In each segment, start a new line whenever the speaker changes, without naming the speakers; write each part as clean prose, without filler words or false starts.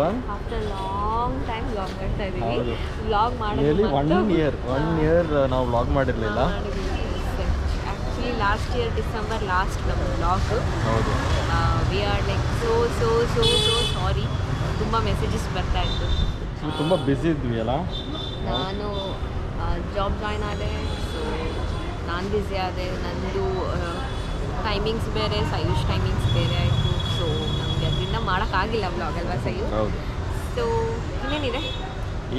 Long?
After long time vlog ಮಾಡ್ತಾ ಇದ್ದೀವಿ. Vlog
nearly one year ನಾವು ವ್ಲಾಗ್ ಮಾಡಿರಲಿಲ್ಲ.
Actually last year December last ನಮ್ಮ ವ್ಲಾಗ್.
ಹೌದು.
We are like so sorry. ತುಂಬ ಮೆಸೇಜಸ್ ಬರ್ತಾ ಇತ್ತು.
ತುಂಬ ಬ್ಯುಸಿ ಇದ್ವಿ ಅಲ್ಲ.
ನಾನು ಜಾಬ್ ಜಾಯ್ನ್ ಆದೆ, ಸೊ ನಾನು ಬ್ಯುಸಿ ಆದೆ. ನಂದು ಟೈಮಿಂಗ್ಸ್ ಬೇರೆ, ಸಯೂಜ್ ಟೈಮಿಂಗ್ಸ್ ಬೇರೆ ಆಯಿತು. ಸೊ ನಮಗೆ ಅದರಿಂದ ಮಾಡೋಕ್ಕಾಗಿಲ್ಲ ವ್ಲಾಗ್ ಅಲ್ವಾ ಸಯೂ?
ಹೌದು.
ಸೊ ಇನ್ನೇನಿದೆ,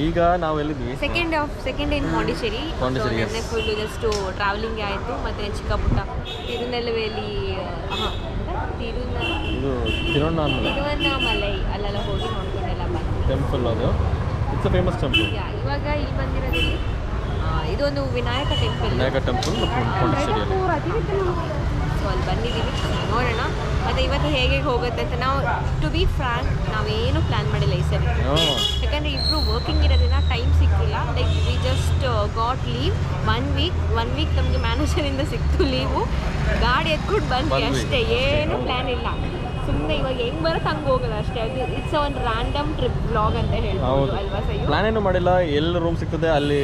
ಈಗ ನಾವು ಎಲ್ಲಿದ್ವಿ?
ಸೆಕೆಂಡ್ ಇನ್ ಪಾಂಡಿಚೇರಿ. ನೆನ್ನೆ ಫುಲ್ಲು ಜಸ್ಟು ಟ್ರಾವೆಲಿಂಗ್ ಆಯಿತು. ಮತ್ತು ಚಿಕ್ಕ ಪುಟ್ಟ ತಿರುನೆಲ್ವೇಲಿ ತಿರುವಣ್ಣಾಮಲೈ ಅಲ್ಲೆಲ್ಲ ಹೋಗಿ ನೋಡ್ಕೊಂಡೆಲ್ಲ ಬಂದು
ಟೆಂಪಲ್. ಅದು ಇಟ್ಸ್ ಅ ಫೇಮಸ್ ಟೆಂಪಲ್.
ಇವಾಗ ಇಲ್ಲಿ ಬಂದಿರೋದ್ರಲ್ಲಿ ಇದೊಂದು ವಿನಾಯಕ ಟೆಂಪಲ್
ಪಾಂಡಿಚೇರಿಯಲ್ಲಿ.
ಸೊ ಅಲ್ಲಿ ಬಂದಿದ್ದೀವಿ, ನೋಡೋಣ. ಮತ್ತು ಇವತ್ತು ಹೇಗೆ ಹೋಗುತ್ತೆ ಅಂತ ನಾವು ಟು ಬಿ ಫ್ರಾಂಕ್ ನಾವೇನು ಪ್ಲ್ಯಾನ್ ಮಾಡಿಲ್ಲ ಈ ಸರಿ. ಯಾಕಂದರೆ ಇಬ್ಬರು ವರ್ಕಿಂಗ್ ಇರೋದ್ರಿಂದ ಟೈಮ್ ಸಿಕ್ಕಿಲ್ಲ. Like we just got leave one week ನಮಗೆ ಮ್ಯಾನೇಜರಿಂದ ಸಿಕ್ತು ಲೀವು. ಗಾಡಿ ಎತ್ಕೊಂಡು ಬಂದ್ವಿ ಅಷ್ಟೇ, ಏನು ಪ್ಲ್ಯಾನ್ ಇಲ್ಲ. ಸುಮ್ಮನೆ ಇವಾಗ ಹೆಂಗೆ ಬರುತ್ತೆ ಹಂಗೆ ಹೋಗೋದು ಅಷ್ಟೇ. ಅದು ಇಟ್ಸ್ ಒಂದು ರ್ಯಾಂಡಮ್ ಟ್ರಿಪ್ ವ್ಲಾಗ್ ಅಂತ ಹೇಳ್ಬೋದು ಅಲ್ವಾ ಸರ್?
ಪ್ಲಾನ್ ಏನು ಮಾಡಿಲ್ಲ, ಎಲ್ಲಿ ರೂಮ್ ಸಿಗ್ತದೆ ಅಲ್ಲಿ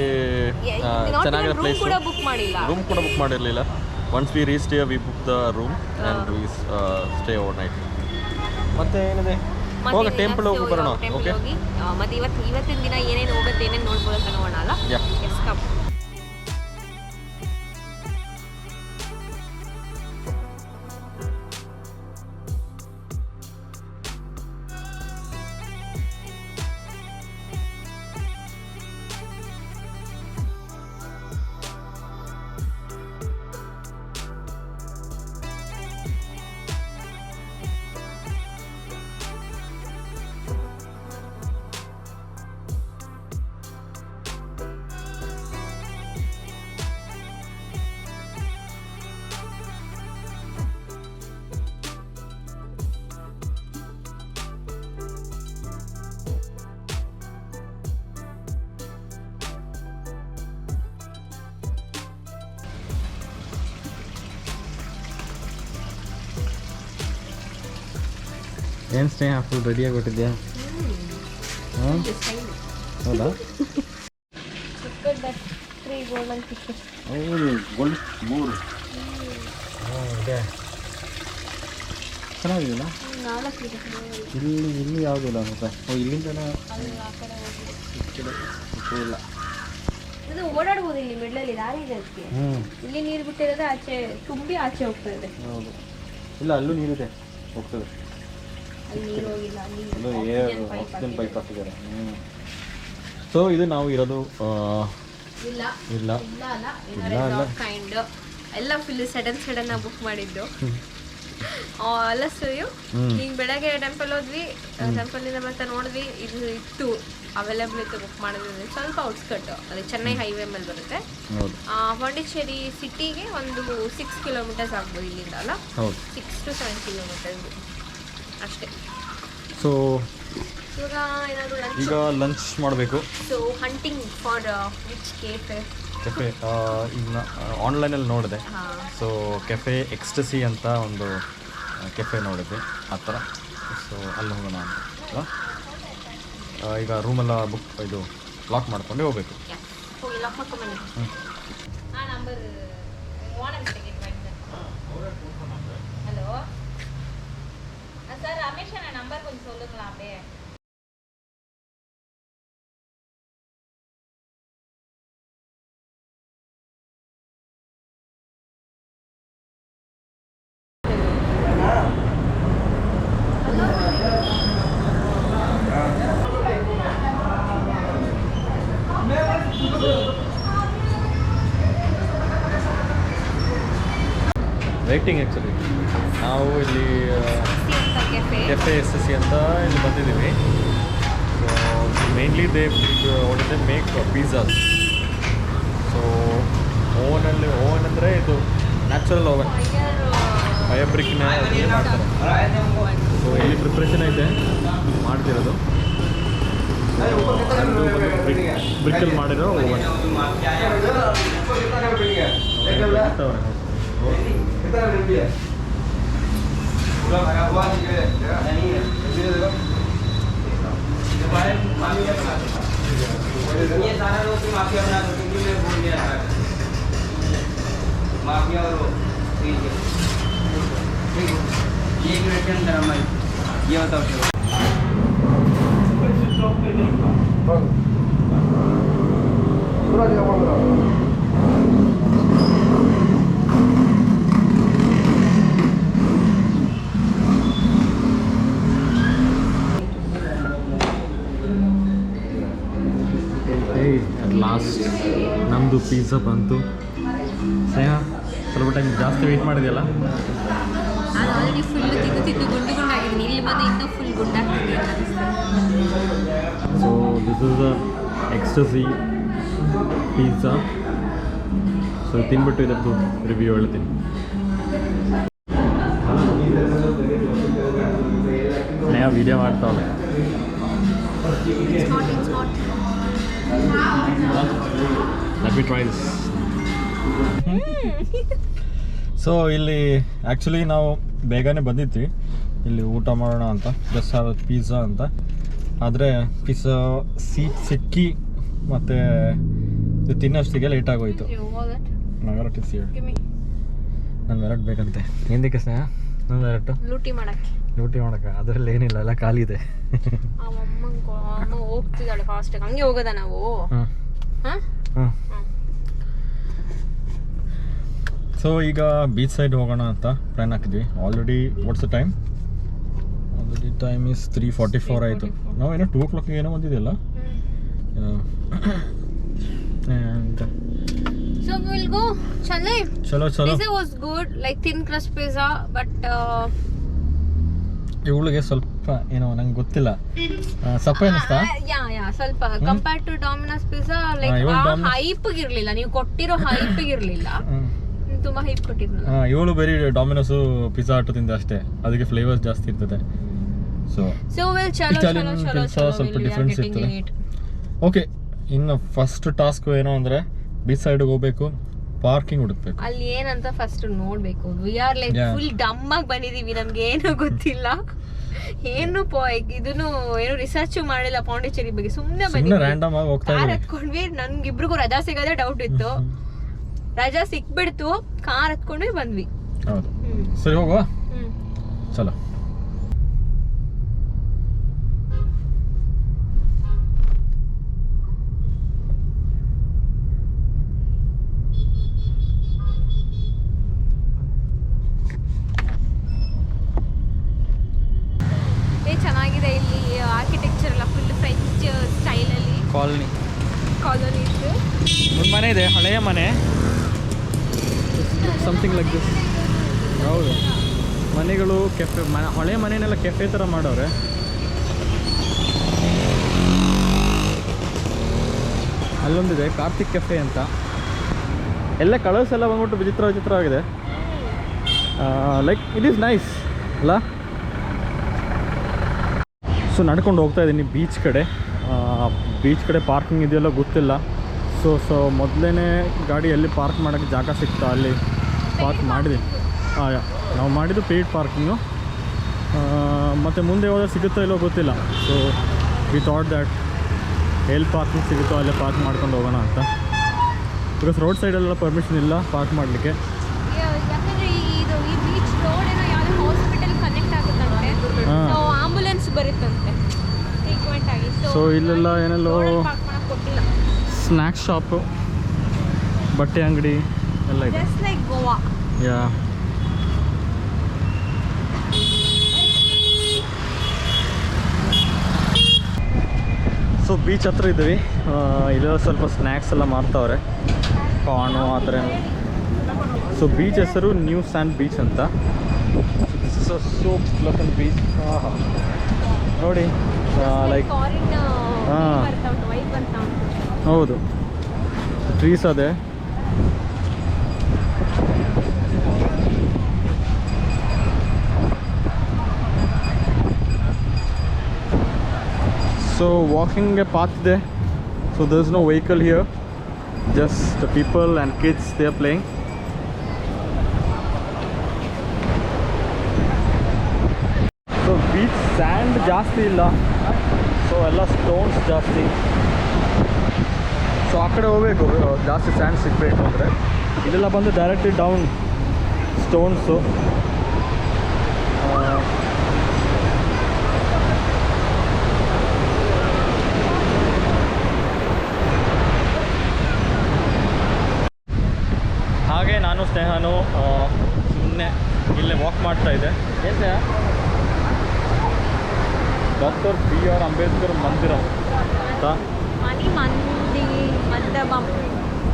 ಚೆನ್ನಾಗಿರೋ ಪ್ಲೇಸ್.
ಕೂಡ ಬುಕ್
ಮಾಡಿರಲಿಲ್ಲ. Once we reach here V book the room and we stay over night. ಮತ್ತೆ ಏನಿದೆ, ಹೋಗಿ ಟೆಂಪಲ್ ಹೋಗಿ ಬರೋಣ. ಓಕೆ,
ಮತ್ತೆ ಇವತ್ತಿನ ದಿನ ಏನೇನು ಹೋಗುತ್ತೆ, ಏನೇನು ನೋಡ್ಬೋದು ಅಂತ ನೋಡೋಣ ಅಲ್ಲ? Yes come.
ಏನು ಸ್ನೇಹ ಫುಲ್ ರೆಡಿಯಾಗಿ ಕೊಟ್ಟಿದ್ಯಾ? ಹೌದಾ? ಹೌದು, ಗೋಲ್ಡ್ 3 ಇದೆ. ಚೆನ್ನಾಗಿದೆಯಲ್ಲ? ಇಲ್ಲಿ ಯಾವುದಿಲ್ಲ ಮತ್ತೆ ಇಲ್ಲಿಂದನೇ ಇಲ್ಲ.
ಇದು ಓಡಾಡ್ಬೋದು ಇಲ್ಲಿ ಮಿಡ್ಲಲ್ಲಿ ದಾರಿ ಇದೆ ಅದಕ್ಕೆ. ಇಲ್ಲಿ ನೀರು ಬಿಟ್ಟಿರೋದು ಆಚೆ ತುಂಬಿ ಆಚೆ ಹೋಗ್ತಾ ಇದೆ.
ಹೌದು, ಇಲ್ಲ ಅಲ್ಲೂ ನೀರಿದೆ, ಹೋಗ್ತದೆ. ಆಕ್ಸಿಜನ್ ಪೈಪ್ ಹಾಕಿದ್ದಾರೆ. ಸೊ ಇದು ನಾವು ಇರೋದು ಇಲ್ಲ
ಎಲ್ಲ ಫುಲ್ ಸಡನ್ ಬುಕ್ ಮಾಡಿದ್ದು ಅಲ್ಲ ಸೂಯು. ಈಗ ಬೆಳಗ್ಗೆ ಟೆಂಪಲ್ ಹೋದ್ವಿ, ಟೆಂಪಲಿಂದ ಮತ್ತೆ ನೋಡಿದ್ವಿ, ಇದು ಇತ್ತು ಅವೈಲೇಬಲ್ ಇತ್ತು, ಬುಕ್ ಮಾಡಿದ್ವಿ. ಸ್ವಲ್ಪ ಔಟ್ಸ್ಕಟ್, ಅದು ಚೆನ್ನೈ ಹೈವೇ ಮೇಲೆ ಬರುತ್ತೆ. ಪಾಂಡಿಚೇರಿ ಸಿಟಿಗೆ ಒಂದು 6 ಕಿಲೋಮೀಟರ್ಸ್ ಆಗ್ಬೋದು ಇಲ್ಲಿಂದ ಅಲ್ಲ? 6 to 7 ಕಿಲೋಮೀಟರ್ಸ್ ಅಷ್ಟೇ.
ಸೊ
ಇವಾಗ ಏನಾದರೂ
ಈಗ ಲಂಚ್ ಮಾಡಬೇಕು.
So hunting for which cafe
ಈಗ ಆನ್ಲೈನಲ್ಲಿ ನೋಡಿದೆ. ಸೊ ಕೆಫೆ ಎಕ್ಸ್ಟಸಿ ಅಂತ ಒಂದು ಕೆಫೆ ನೋಡಿದ್ವಿ, ಆ ಥರ. ಸೊ ಅಲ್ಲಿ ಹೋಗೋಣ ಅಂತ. ಈಗ ರೂಮೆಲ್ಲ ಇದು ಲಾಕ್ ಮಾಡ್ಕೊಂಡೆ ಹೋಗ್ಬೇಕು.
ஹலோ சார், ரமேஷ் அண்ணா நம்பர் கொஞ்சம் சொல்லுங்களா அப்படியே.
ವೇಟಿಂಗ್ ಆ್ಯಕ್ಚುಲಿ ನಾವು ಇಲ್ಲಿ ಕೆಫೆ ಎಕ್ಸ್ಟಸಿ ಅಂತ ಇಲ್ಲಿ ಬಂದಿದ್ದೀವಿ. So mainly they make pizzas. So oven ಅಂದರೆ ಇದು ನ್ಯಾಚುರಲ್ ಓವನ್, ಫೈರ್ ಬ್ರಿಕ್ನ ಅದರಲ್ಲಿ ಮಾಡ್ತಾರೆ. ಸೊ ಇಲ್ಲಿ ಪ್ರಿಪ್ರೇಷನ್ ಐತೆ ಮಾಡ್ತಿರೋದು. ಬ್ರಿಕ್ಕಲ್ಲಿ ಮಾಡಿರೋ ಓವನ್.
ये सारा रोटी माफिया बना दो क्योंकि मैं भूल गया था माफिया और वो ठीक है ये एक मिनट के अंदर हमारी ये बताओ पूरा जगह बोल रहा हूँ
ಲಾಸ್ಟ್ ನಮ್ಮದು ಪಿಜ್ಜಾ ಬಂತು. ಸ್ನೇಹ ಸ್ವಲ್ಪ ಟೈಮ್ ಜಾಸ್ತಿ ವೆಯ್ಟ್ ಮಾಡಿದೆಯಲ್ಲ?
ನಾನು ಆಲ್ರೆಡಿ ಫುಲ್ ತಿಂದು ಗುಂಡು ಗುಂಡಾಗಿದ್ದೀನಿ. ಇಲ್ಲಿ ಬಂದು ಇನ್ನೂ ಫುಲ್ ಗುಂಡಾಗ್ತಿದೆ.
So this is the ecstasy pizza. So ತಿನ್ಬಿಟ್ಟು ಇದರದ್ದು ರಿವ್ಯೂ ಹೇಳ್ತೀನಿ. ಸ್ನೇಹ ವಿಡಿಯೋ ಮಾಡ್ತಾವಲ್ಲ. Let me try this. So ಇಲ್ಲಿ ಆ್ಯಕ್ಚುಲಿ ನಾವು ಬೇಗನೆ ಬಂದಿದ್ವಿ ಇಲ್ಲಿ ಊಟ ಮಾಡೋಣ ಅಂತ, ಜಸ್ಟ್ ಪಿಜ್ಜಾ ಅಂತ. ಆದರೆ ಪಿಜ್ಜಾ ಸೀಟ್ ಸಿಕ್ಕಿ ಮತ್ತು ಇದು ತಿನ್ನೋಷ್ಟಿಗೆ ಲೇಟ್ ಆಗೋಯ್ತು. ನಂಗೆ ವೆರಟ್ ಬೇಕಂತೆ. ಹಿಂದಕ್ಕೆ ಸ್ನೇಹ ನನ್ನ ವೆರಟ್ಟು
ಲೂಟಿ
ಮಾಡೋಕ್ಕೆ ಅದರಲ್ಲಿ ಏನಿಲ್ಲ, ಎಲ್ಲ ಖಾಲಿ ಇದೆ.
ಅಮ್ಮ ಹೋಗ್ತಿದ್ದಾಳೆ ಫಾಸ್ಟಾಗಿ. ಹಂಗೆ ಹೋಗೋದ ನಾವು?
ಸೊ ಈಗ ಬೀಚ್ ಸೈಡ್ ಹೋಗೋಣ ಅಂತ ಪ್ಲ್ಯಾನ್ ಹಾಕಿದ್ವಿ. Already what's the time? Already time is 3:44 ಆಯಿತು. ನಾವೇನೋ 2 o'clock ಏನೋ ಬಂದಿದೆಯಲ್ಲ. And
So we'll go.
ಚಲೋ
Pizza was good, like thin crust pizza, but
ಇವಳಿಗೆ ಸ್ವಲ್ಪ ಏನೋ ನಂಗೆ ಗೊತ್ತಿಲ್ಲ, ಸಪ್ಪ ಏನಿಸ್ತಾ?
ಯಾ ಸ್ವಲ್ಪ compare to Domino's pizza like hype ಇರಲಿಲ್ಲ. ನೀವು ಕೊಟ್ಟಿರೋ ಹೈಪ್ ಇರಲಿಲ್ಲ, ತುಂಬಾ ಹೈಪ್ ಕೊಟ್ಟಿದ್ನಲ್ಲ.
ಇವಳು ಬರೀ ಡಾಮಿನೋಸು ಪಿಜ್ಜಾ ಹಟ್ ತಿಂದ ಅಷ್ಟೇ, ಅದಕ್ಕೆ ಫ್ಲೇವರ್ಸ್ ಜಾಸ್ತಿ ಇರ್ತದೆ. ಸೊ ಇಟಾಲಿಯನ್ ಪಿಜ್ಜಾ ಸ್ವಲ್ಪ ಡಿಫ್ರೆನ್ಸ್ ಇರ್ತದೆ. ಓಕೆ, ಇನ್ನು ಫಸ್ಟ್ ಟಾಸ್ಕ್ ಏನೋ ಅಂದರೆ ಬೀಚ್ ಸೈಡ್ಗೆ ಹೋಗ್ಬೇಕು, ಪಾರ್ಕಿಂಗ್ ಹುಡುಕ್ಬೇಕು.
ಅಲ್ಲಿ ಏನಂತ ಫಸ್ಟ್ ನೋಡ್ಬೇಕು. ವಿ ಆರ್ ಲೈಕ್ ಫುಲ್ ಡಮ್ ಆಗಿ ಬಂದಿದೀವಿ, ನಮ್ಗೆ ಏನು ಗೊತ್ತಿಲ್ಲ, ಏನು ಇದನ್ನು ಏನು ರಿಸರ್ಚ್ ಮಾಡಿಲ್ಲ ಪಾಂಡಿಚೇರಿ ಬಗ್ಗೆ. ಸುಮ್ಮನೆ
ರ್ಯಾಂಡಮ್ ಆಗಿ ಹೋಗ್ತಾ
ಕಾರ್ ಹತ್ಕೊಂಡ್ವಿ. ನನ್ಗಿಬ್ರಿಗೂ ರಜಾ ಸಿಗೋದೇ ಡೌಟ್ ಇತ್ತು. ರಜಾ ಸಿಕ್ಬಿಡ್ತು, ಕಾರ್ ಹತ್ಕೊಂಡ್ವಿ, ಬಂದ್ವಿ.
ಹೌದು, ಸರಿ ಹೋಗುವ. ಚಲೋ.
ಚೆನ್ನಾಗಿದೆ ಇಲ್ಲಿ ಆರ್ಕಿಟೆಕ್ಚರ್ ಎಲ್ಲ ಫುಲ್ ಫ್ರೆಂಚ್ ಸ್ಟೈಲಲ್ಲಿ. ಕಾಲೋನಿ ಇತ್ತು.
ಒಂದು ಮನೆ ಇದೆ, ಹಳೆಯ ಮನೆ, ಸಮಥಿಂಗ್ ಲೈಕ್ ದಿಸ್. ಹೌದು, ಮನೆಗಳು ಕೆಫೆ, ಹಳೆಯ ಮನೆಯನ್ನೆಲ್ಲ ಕೆಫೆ ಥರ ಮಾಡವ್ರೆ. ಅಲ್ಲೊಂದಿದೆ ಕಾರ್ತಿಕ್ ಕೆಫೆ ಅಂತ. ಎಲ್ಲ ಕಲರ್ಸ್ ಎಲ್ಲ ಬಂದ್ಬಿಟ್ಟು ವಿಚಿತ್ರವಾಗಿದೆ. ಲೈಕ್ ಇಟ್ ಈಸ್ ನೈಸ್ ಅಲ್ಲ. ಸೊ ನಡ್ಕೊಂಡು ಹೋಗ್ತಾ ಇದ್ದೀನಿ ಬೀಚ್ ಕಡೆ ಪಾರ್ಕಿಂಗ್ ಇದೆಯಲ್ಲ ಗೊತ್ತಿಲ್ಲ. ಸೊ ಮೊದಲೇ ಗಾಡಿ ಎಲ್ಲಿ ಪಾರ್ಕ್ ಮಾಡೋಕ್ಕೆ ಜಾಗ ಸಿಗ್ತಾ ಅಲ್ಲಿ ಪಾರ್ಕ್ ಮಾಡಿದ್ವಿ. ನಾವು ಮಾಡಿದ್ದು ಪೇಯ್ಡ್ ಪಾರ್ಕಿಂಗು, ಮತ್ತು ಮುಂದೆ ಹೋದರೆ ಸಿಗುತ್ತೋ ಇಲ್ಲೋ ಗೊತ್ತಿಲ್ಲ. ಸೊ ವಿ ಥಾಟ್ ದ್ಯಾಟ್ ಎಲ್ಲಿ ಪಾರ್ಕಿಂಗ್ ಸಿಗುತ್ತೋ ಅಲ್ಲೇ ಪಾರ್ಕ್ ಮಾಡ್ಕೊಂಡು ಹೋಗೋಣ ಅಂತ. ಬಿಕಾಸ್ ರೋಡ್ ಸೈಡೆಲ್ಲ ಪರ್ಮಿಷನ್ ಇಲ್ಲ ಪಾರ್ಕ್ ಮಾಡಲಿಕ್ಕೆ.
ಯಾಕಂದರೆ ಇದು ಈ ಬೀಚ್ ರೋಡ್ ಏನೋ ಯಾವುದೋ ಹಾಸ್ಪಿಟಲ್ ಕನೆಕ್ಟ್ ಆಗುತ್ತಂತೆ, ಸೊ ಆಂಬುಲೆನ್ಸ್ ಬರುತ್ತಂತೆ ಫ್ರೀಕ್ವೆಂಟ್ ಆಗಿ.
ಸೊ ಇಲ್ಲೆಲ್ಲ ಏನೆಲ್ಲೋ
ಕೊಟ್ಟಿಲ್ಲ.
ಸ್ನ್ಯಾಕ್ಸ್ ಶಾಪು, ಬಟ್ಟೆ ಅಂಗಡಿ ಎಲ್ಲ ಇದೆ.
Just like Goa.
Yeah, so beach ಹತ್ರ ಇದ್ದೀವಿ. ಇಲ್ಲೆಲ್ಲ ಸ್ವಲ್ಪ ಸ್ನ್ಯಾಕ್ಸ್ ಎಲ್ಲ ಮಾಡ್ತಾವ್ರೆ, ಕಾರ್ನು ಆ ಥರ. ಸೊ ಬೀಚ್ ಹೆಸರು ನ್ಯೂ ಸ್ಯಾಂಡ್ ಬೀಚ್ ಅಂತ. So pleasant beach. ನೋಡಿ, ಲೈಕ್ ಹೌದು, ಟ್ರೀಸ್ ಅದೇ. So walking a path there, so there's no vehicle here, just the people and kids, they are playing. So beach sand ಜಾಸ್ತಿ ಇಲ್ಲ, so ಎಲ್ಲ stone stones ಜಾಸ್ತಿ. So ಆ ಕಡೆ ಹೋಗಬೇಕು ಜಾಸ್ತಿ ಸ್ಯಾಂಡ್ ಸಿಗಬೇಕು ಅಂದರೆ. ಇದೆಲ್ಲ ಬಂದು ಡೈರೆಕ್ಟ್ಲಿ ಡೌನ್ ಸ್ಟೋನ್ಸು. ಹಾಗೆ ನಾನು ಸ್ನೇಹನು ಸುಮ್ಮನೆ ಇಲ್ಲೇ ವಾಕ್ ಮಾಡ್ತಾಯಿದ್ದೆ. ಏನು ಸ್ನೇಹ? ಡಾಕ್ಟರ್ BR ಅಂಬೇಡ್ಕರ್ ಮಂದಿರ ಅಂತ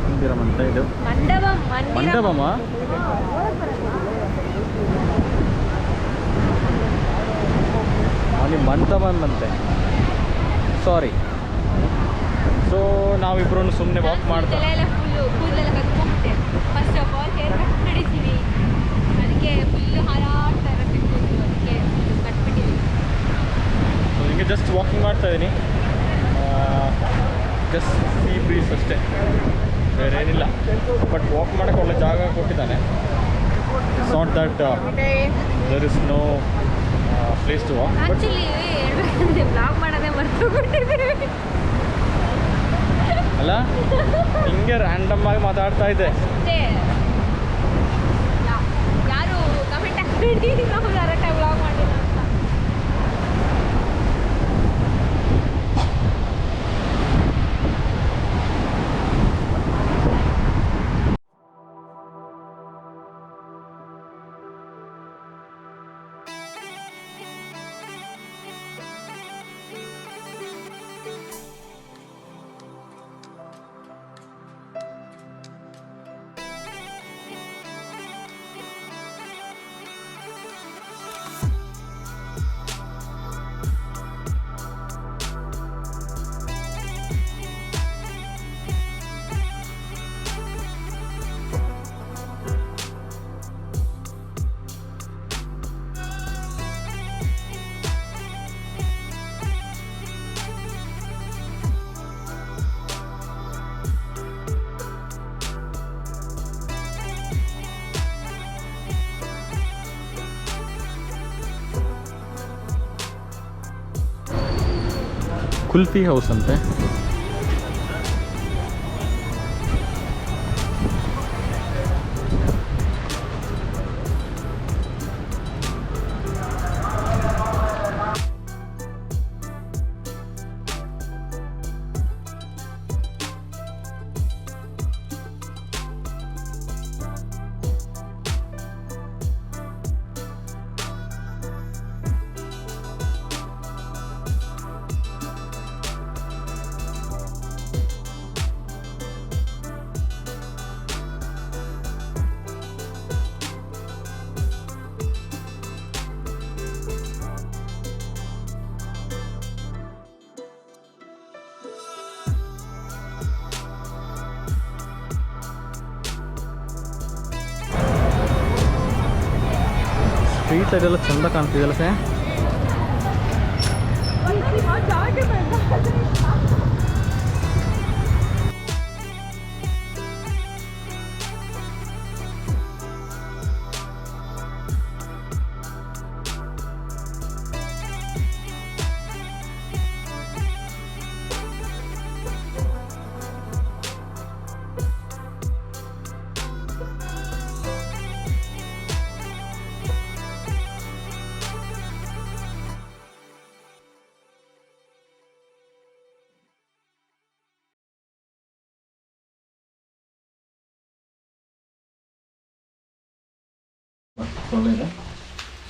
ಮಂದಿರಂ ಅಂತ ಇದು ಮಂಡಪಮ. ಮನಿ ಮಂಟಪಂ ಅಂತೆ, ಸಾರಿ. ಸೊ ನಾವಿಬ್ರು ಸುಮ್ಮನೆ ವಾಕ್ ಮಾಡ್ತಾ
first of all hair cut ಮಾಡಿದ್ದೀವಿ, ಅದಕ್ಕೆ ಫುಲ್ಲು ಹಾರಾಡ್ತಾ ಇರುತ್ತೆ ಕೂದಲು, ಅದಕ್ಕೆ ಕಟ್ಬಿಟ್ಟಿದ್ದೀವಿ.
ಸೊ ಹಿಂಗೆ ಜಸ್ಟ್ ವಾಕಿಂಗ್ ಮಾಡ್ತಾ ಇದ್ದೀನಿ. ಜಸ್ಟ್ ಸೀ ಬ್ರೀಸ್ ಅಷ್ಟೇ, ಬೇರೆ ಏನಿಲ್ಲ. ಬಟ್ ವಾಕ್ ಮಾಡೋಕ್ಕೆ ಒಳ್ಳೆ ಜಾಗ ಕೊಟ್ಟಿದ್ದಾನೆ. It's not that there is no place to walk.
Actually ಹೇಳ್ಬೇಕಂದ್ರೆ ಬ್ಲಾಗ್ ಮಾಡೋದೇ ಮರ್ತೋಗ್ಬಿಟ್ಟಿದ್ದೀವಿ
ಅಲ್ಲ, ಹಿಂಗೆ ರ್ಯಾಂಡಮ್ ಆಗಿ ಮಾತಾಡ್ತಾ ಇದ್ದೆ
ಅಷ್ಟೇ. ಯಾರು ಕಮೆಂಟ್ ಹಾಕ್ಬಿಡಿ ನಾವು ಕರೆಕ್ಟಾಗಿ ಬ್ಲಾಗ್ ಮಾಡಿಲ್ಲ ಅಂತ.
ಕುಲ್ಫಿ ಹೌಸ್ ಅಂತೆ. ಸ್ಟ್ರೀಟ್ ಸೈಡೆಲ್ಲ ಚೆಂದ ಕಾಣ್ತಿದೆಯಲ್ಲ ಸೇ.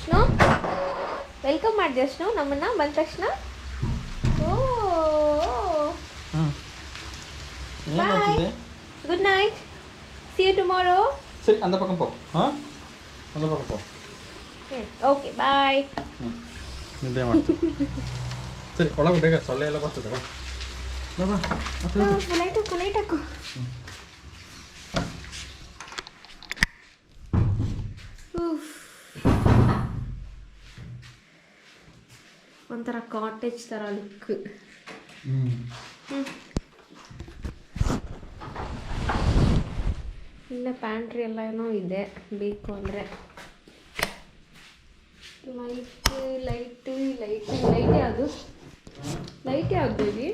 ಸ್ನೋ ವೆಲ್ಕಮ್ ಮಾಡಿದೆ ಸ್ನೋ ನಮ್ಮನ್ನ ಬಂದ ತಕ್ಷಣ. Good night, see you tomorrow.
ಸರಿ, ಅಂದ ಪಕ್ಕ ಪೋ. ಹಾಂ, ಅಂದ ಪಕ್ಕ ಪೋ.
Okay, bye.
ನಿದ್ದೆ ಮಾಡ್ತೀನಿ. ಸರಿ, ಒಳಗೆ ಬೇಗ ಸೊಳ್ಳೆ ಎಲ್ಲ ಬರ್ತದೆ.
ಲೈಟ್ ಹಾಕು. ಒಂಥರ ಕಾಟೇಜ್ ಥರ ಲುಕ್. ಇಲ್ಲೇ ಪ್ಯಾಂಟ್ರಿ ಎಲ್ಲ ಏನೋ ಇದೆ, ಬೇಕು ಅಂದರೆ. ಲೈಟೇ ಅದು. ಲೈಟ್ ಯಾವ್ದು ಇಲ್ಲಿ?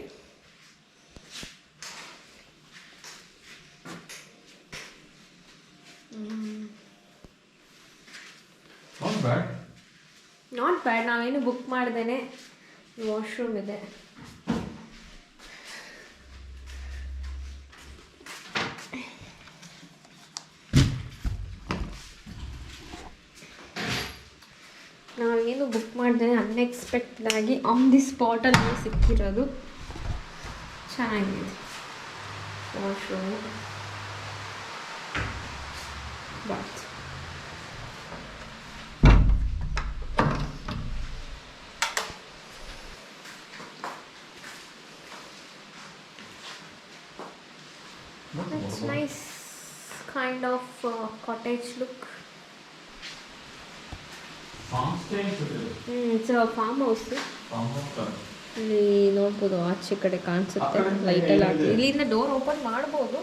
Not bad. ನಾವೇನು ಬುಕ್ ಮಾಡ್ದೇನೆ ವಾಶ್ರೂಮ್ ಇದೆ. ನಾವೇನು ಬುಕ್ ಮಾಡ್ದೇನೆ ಅನ್ಎಕ್ಸ್ಪೆಕ್ಟೆಡ್ ಆಗಿ ಆನ್ ದಿ ಸ್ಪಾಟಲ್ಲಿ ಸಿಕ್ಕಿರೋದು. ಚೆನ್ನಾಗಿದೆ washroom, bath. It's nice kind of cottage look. It's a farm house. ಇಲ್ಲಿ ನೋಡ್ಬೋದು ಆಚೆ ಕಡೆ ಕಾಣಿಸುತ್ತೆ ಲೈಟೆಲ್ಲ ಹಾಕಿ. ಇಲ್ಲಿಂದ ಡೋರ್ ಓಪನ್ ಮಾಡ್ಬೋದು,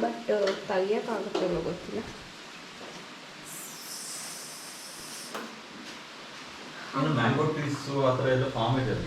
ಬಟ್ ತೆಗಿಯೋಕ್ಕಾಗುತ್ತೋ ಗೊತ್ತಿಲ್ಲ.
ಮ್ಯಾಂಗೋ ಟ್ರೀಸ್ ಆ ಥರ ಎಲ್ಲ ಫಾರ್ಮ್ ಇದೆ.